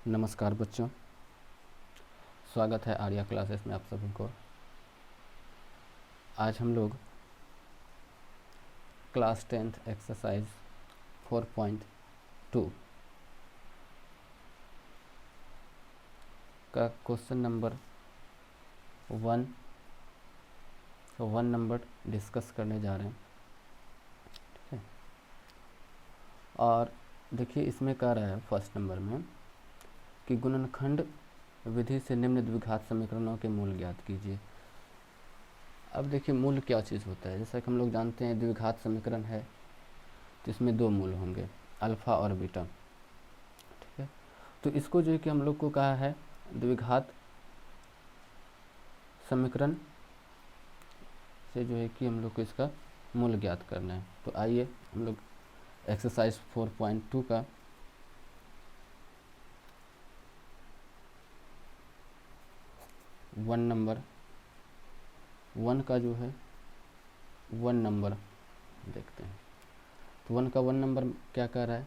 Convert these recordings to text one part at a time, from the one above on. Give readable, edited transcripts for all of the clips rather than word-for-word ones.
नमस्कार बच्चों, स्वागत है आर्या क्लासेस में आप सभी को। आज हम लोग क्लास 10th एक्सरसाइज 4.2 का क्वेश्चन नंबर 1 नंबर डिस्कस करने जा रहे हैं। ठीक है, और देखिए इसमें कह रहा है फर्स्ट नंबर में कि गुणनखंड विधि से निम्न द्विघात समीकरणों के मूल ज्ञात कीजिए। अब देखिए मूल क्या चीज़ होता है। जैसा कि हम लोग जानते हैं द्विघात समीकरण है तो इसमें दो मूल होंगे, अल्फ़ा और बीटा। ठीक है, तो इसको जो है कि हम लोग को कहा है द्विघात समीकरण से जो है कि हम लोग को इसका मूल ज्ञात करना है। तो आइए हम लोग एक्सरसाइज 4.2 का वन का जो है 1 नंबर देखते हैं। तो 1 का 1 नंबर क्या कह रहा है,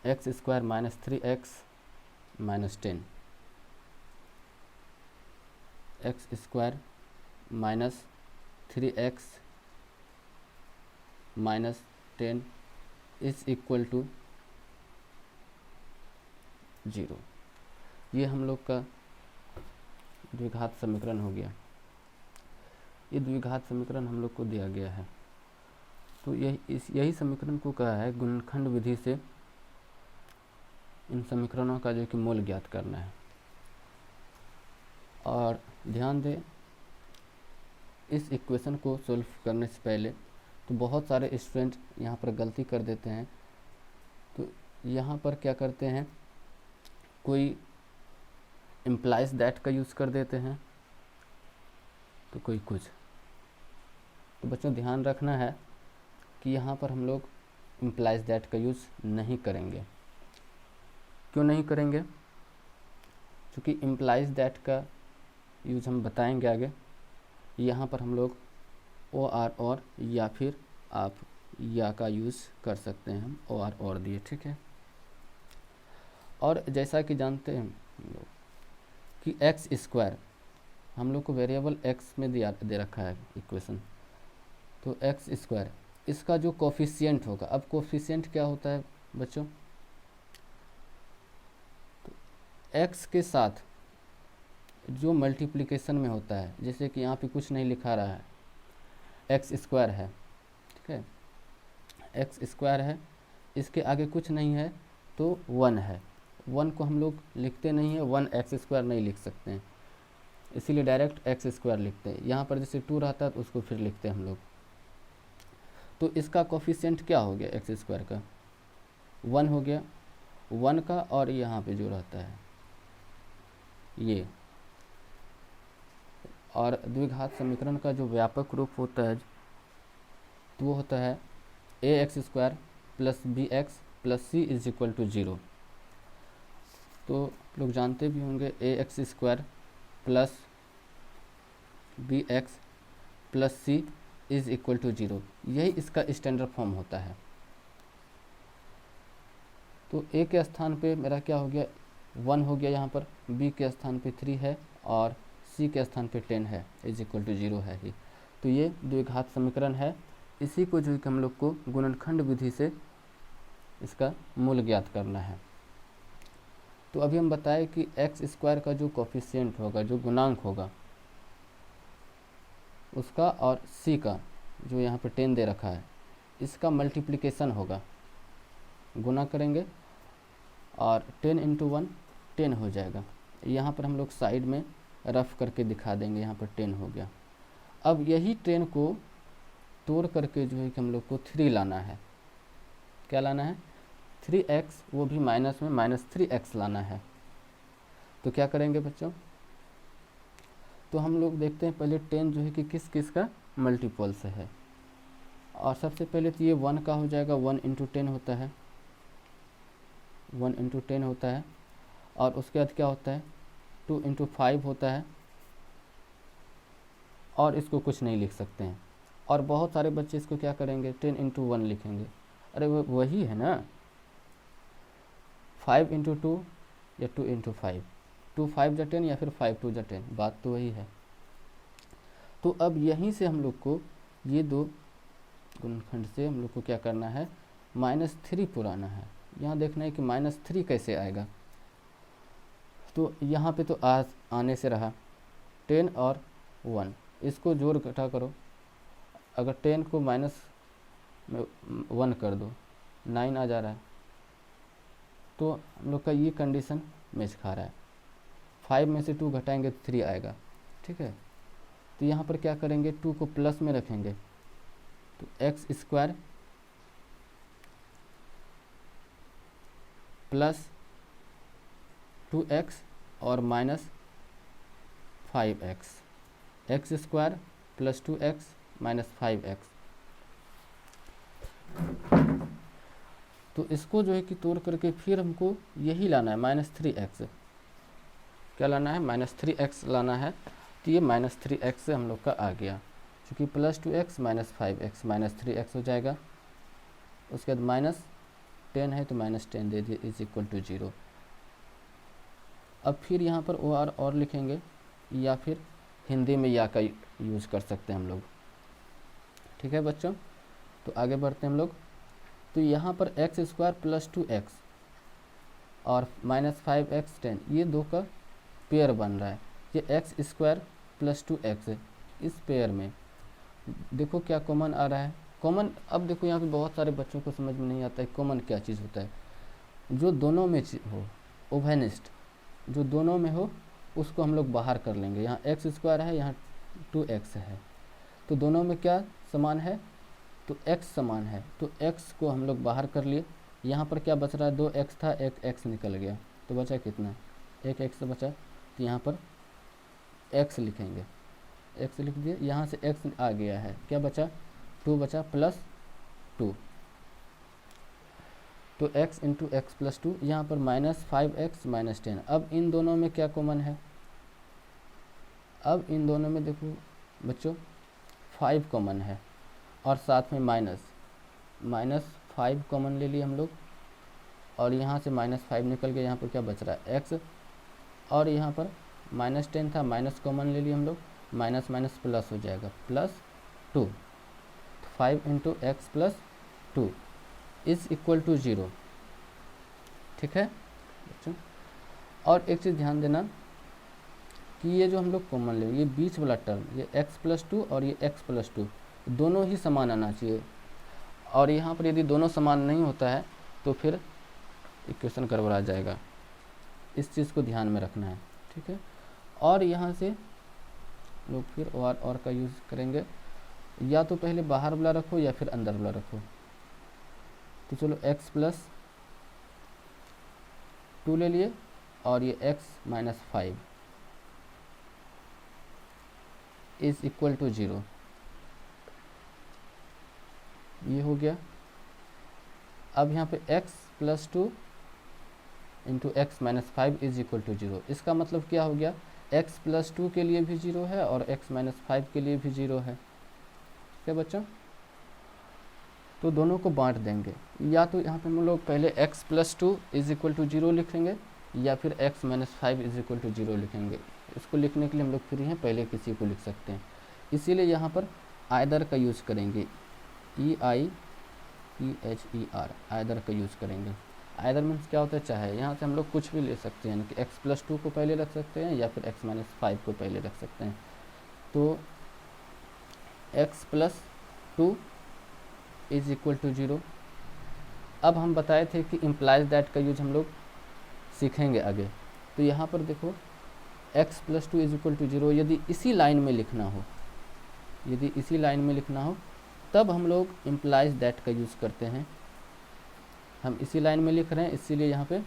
x square minus 3x minus 10, x square minus 3x minus 10 is equal to 0। ये हम लोग का द्विघात समीकरण हो गया। ये द्विघात समीकरण हम लोग को दिया गया है। तो यही समीकरण को कहा है गुणनखंड विधि से इन समीकरणों का जो कि मूल ज्ञात करना है। और ध्यान दें, इस इक्वेशन को सॉल्व करने से पहले तो बहुत सारे स्टूडेंट यहाँ पर गलती कर देते हैं। तो यहाँ पर क्या करते हैं, कोई इम्प्लाइज दैट का यूज़ कर देते हैं तो कोई कुछ। तो बच्चों ध्यान रखना है कि यहाँ पर हम लोग इम्प्लाइज दैट का यूज़ नहीं करेंगे। क्यों नहीं करेंगे? क्योंकि इम्प्लाइज दैट का यूज़ हम बताएंगे आगे। यहाँ पर हम लोग ओ आर और या फिर आप या का यूज़ कर सकते हैं, हम ओ आर और दिए। ठीक है, और जैसा कि जानते हैं हम लोग कि एक्स स्क्वायर हम लोग को वेरिएबल एक्स में दे रखा है इक्वेशन। तो एक्स स्क्वायर इसका जो कोफिशिएंट होगा, अब कोफिशिएंट क्या होता है बच्चों, तो एक्स के साथ जो मल्टीप्लिकेशन में होता है, जैसे कि यहाँ पे कुछ नहीं लिखा रहा है, एक्स स्क्वायर है। ठीक है, एक्स स्क्वायर है, इसके आगे कुछ नहीं है तो 1 है। 1 को हम लोग लिखते नहीं है, 1 एक्स स्क्वायर नहीं लिख सकते हैं, इसीलिए डायरेक्ट एक्स स्क्वायर लिखते हैं। यहाँ पर जैसे 2 रहता है तो उसको फिर लिखते हैं हम लोग। तो इसका कोफिशिएंट क्या हो गया, एक्स स्क्वायर का 1 हो गया, 1 का, और यहाँ पे जो रहता है ये। और द्विघात समीकरण का जो व्यापक रूप होता है तो वो होता है a x square plus b x plus c is equal to 0। तो लोग जानते भी होंगे a x square plus b x plus c is equal to 0, यही इसका स्टैंडर्ड फॉर्म होता है। तो ए के स्थान पे मेरा क्या हो गया, 1 हो गया, यहाँ पर बी के स्थान पे 3 है और सी के स्थान पे 10 है, इज इक्वल टू 0 है ही। तो ये द्विघात समीकरण है। इसी को जो कि हम लोग को गुणनखंड विधि से इसका मूल ज्ञात करना है। तो अभी हम बताएं कि एक्स स्क्वायर का जो कोफिशिएंट होगा, जो गुणांक होगा उसका, और सी का जो यहाँ पे 10 दे रखा है, इसका मल्टीप्लिकेशन होगा, गुना करेंगे और 10 इंटू 1 10 हो जाएगा। यहाँ पर हम लोग साइड में रफ करके दिखा देंगे, यहाँ पर 10 हो गया। अब यही 10 को तोड़ करके जो है कि हम लोग को 3 लाना है। क्या लाना है, 3x, वो भी माइनस में माइनस 3x लाना है। तो क्या करेंगे बच्चों, तो हम लोग देखते हैं पहले 10 जो है कि किस किस का मल्टीपल से है। और सबसे पहले तो ये 1 का हो जाएगा, 1 इंटू 10 होता है, 1 इंटू 10 होता है। और उसके बाद क्या होता है, 2 इंटू 5 होता है, और इसको कुछ नहीं लिख सकते हैं। और बहुत सारे बच्चे इसको क्या करेंगे, 10 इंटू 1 लिखेंगे। अरे वही है ना, 5 इंटू 2 या 2 इंटू 5, 2 5 जा 10 या फिर 5 2 जा 10, बात तो वही है। तो अब यहीं से हम लोग को ये दो गुणनखंड से हम लोग को क्या करना है, -3 पुराना है। यहाँ देखना है कि -3 कैसे आएगा। तो यहाँ पे तो आने से रहा 10 और 1, इसको जोड़ घटा करो। अगर 10 को -1 कर दो 9 आ जा रहा है, तो हम लोग का ये कंडीशन मैच खा रहा है। 5 में से 2 घटाएंगे तो 3 आएगा, ठीक है। तो यहाँ पर क्या करेंगे, 2 को प्लस में रखेंगे, तो x स्क्वायर प्लस 2x और -5x, x square plus 2x minus 5x। तो इसको जो है कि तोड़ करके फिर हमको यही लाना है -3x, क्या लाना है, -3x लाना है। तो ये -3x से हम लोग का आ गया, चूँकि plus 2x minus 5x -3x हो जाएगा। उसके बाद -10 है तो -10 दे दिए इज इक्वल टू 0। अब फिर यहाँ पर और लिखेंगे, या फिर हिंदी में या का यूज़ कर सकते हैं हम लोग, ठीक है बच्चों। तो आगे बढ़ते हैं हम लोग। तो यहाँ पर x स्क्वायर प्लस 2x और -5x 10, ये दो का पेयर बन रहा है। ये x स्क्वायर प्लस 2x है, इस पेयर में देखो क्या कॉमन आ रहा है। कॉमन, अब देखो यहाँ पे बहुत सारे बच्चों को समझ में नहीं आता है कॉमन क्या चीज़ होता है। जो दोनों में हो, ओवेनिस्ट, जो दोनों में हो उसको हम लोग बाहर कर लेंगे। यहाँ x स्क्वायर है, यहाँ 2x है, तो दोनों में क्या समान है, तो x समान है, तो x को हम लोग बाहर कर लिए। यहाँ पर क्या बच रहा है, 2x था, एक x निकल गया, तो बचा कितना, एक x बचा। तो यहाँ पर x लिखेंगे, x लिख दिए, यहाँ से x आ गया है, क्या बचा, 2 बचा प्लस 2, तो x इंटू एक्स प्लस 2, यहाँ पर -5x -10। अब इन दोनों में क्या कॉमन है, अब इन दोनों में देखो बच्चों 5 कॉमन है, और साथ में -5 कॉमन ले लिए हम लोग, और यहाँ से -5 निकल गया, यहाँ पर क्या बच रहा है x, और यहाँ पर -10 था, माइनस कॉमन ले लिए हम लोग, माइनस माइनस प्लस हो जाएगा, plus 2, 5 into x plus 2 is equal to 0, ठीक है बच्चों। और एक चीज़ ध्यान देना कि ये जो हम लोग कॉमन ले, ये बीच वाला टर्म, ये x प्लस 2 और ये x प्लस 2 दोनों ही समान आना चाहिए, और यहाँ पर यदि दोनों समान नहीं होता है तो फिर इक्वेशन गड़बड़ा जाएगा। इस चीज़ को ध्यान में रखना है, ठीक है। और यहाँ से लोग फिर और का यूज़ करेंगे, या तो पहले बाहर वाला रखो या फिर अंदर वाला रखो। तो चलो x प्लस 2 ले लिए, और ये x minus 5 is equal to 0, ये हो गया। अब यहाँ पे x plus 2 into x minus 5 is equal to 0। इसका मतलब क्या हो गया, x प्लस 2 के लिए भी 0 है और x माइनस 5 के लिए भी 0 है, क्या बच्चों। तो दोनों को बांट देंगे, या तो यहाँ पे हम लोग पहले x plus 2 is equal to 0 लिखेंगे, या फिर x minus 5 is equal to 0 लिखेंगे। इसको लिखने के लिए हम लोग फ्री हैं, पहले किसी को लिख सकते हैं, इसीलिए यहाँ पर आइदर का यूज़ करेंगे, EIEHER, आइदर का यूज़ करेंगे। आइदर मीन्स क्या होता है, चाहे यहाँ से हम लोग कुछ भी ले सकते हैं, कि x प्लस 2 को पहले रख सकते हैं या फिर x माइनस 5 को पहले रख सकते हैं। तो x plus 2 is equal to 0। अब हम बताए थे कि इम्प्लाइज दैट का यूज हम लोग सीखेंगे आगे। तो यहाँ पर देखो x plus 2 is equal to 0, यदि इसी लाइन में लिखना हो, यदि इसी लाइन में लिखना हो तब हम लोग इम्प्लाइज दैट का यूज़ करते हैं। हम इसी लाइन में लिख रहे हैं, इसीलिए यहाँ पे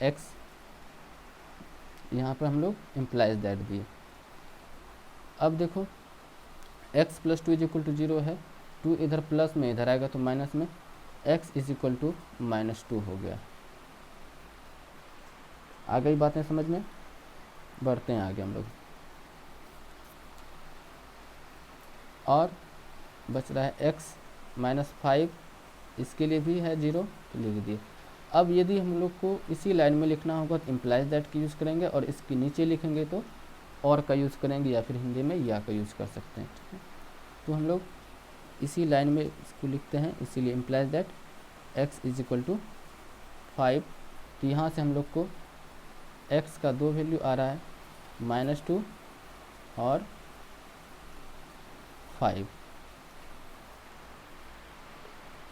x, यहाँ पर हम लोग इम्प्लाइज दैट दिए। अब देखो x plus 2 is equal to 0 है, 2 इधर प्लस में इधर आएगा तो माइनस में, x इज इक्वल टू -2 हो गया। आ गई बातें समझ में, बढ़ते हैं आगे हम लोग। और बच रहा है x माइनस 5, इसके लिए भी है 0 तो लिख दिए। अब यदि हम लोग को इसी लाइन में लिखना होगा तो इम्प्लाइज दैट की यूज़ करेंगे, और इसके नीचे लिखेंगे तो और का यूज़ करेंगे, या फिर हिंदी में या का यूज़ कर सकते हैं, ठीक है। तो हम लोग इसी लाइन में इसको लिखते हैं, इसीलिए implies that x is equal to 5। तो यहाँ से हम लोग को x का दो वैल्यू आ रहा है, -2 और 5।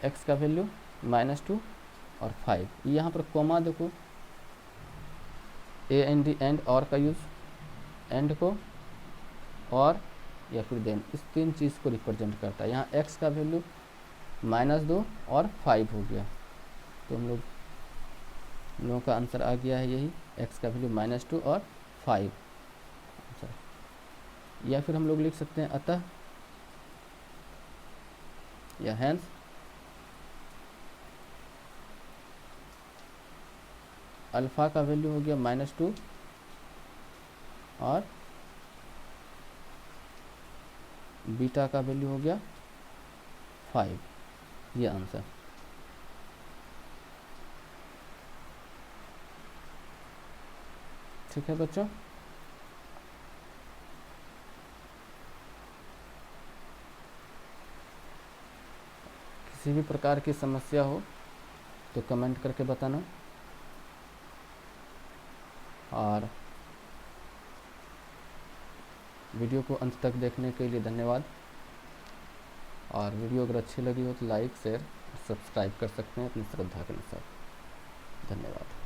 x का वैल्यू -2 और 5। यहाँ पर कोमा देखो, AND एंड और का यूज़, एंड को और या फिर देन, इस तीन चीज़ को रिप्रेजेंट करता है। यहाँ x का वैल्यू -2 और 5 हो गया, तो हम लोगों का आंसर आ गया है यही, x का वैल्यू -2 और 5 आंसर। या फिर हम लोग लिख सकते हैं अतः या हैंस अल्फ़ा का वैल्यू हो गया -2 और बीटा का वैल्यू हो गया 5, ये आंसर। ठीक है बच्चों, किसी भी प्रकार की समस्या हो तो कमेंट करके बताना, और वीडियो को अंत तक देखने के लिए धन्यवाद। और वीडियो अगर अच्छी लगी हो तो लाइक, शेयर, सब्सक्राइब कर सकते हैं अपनी श्रद्धा के अनुसार। धन्यवाद।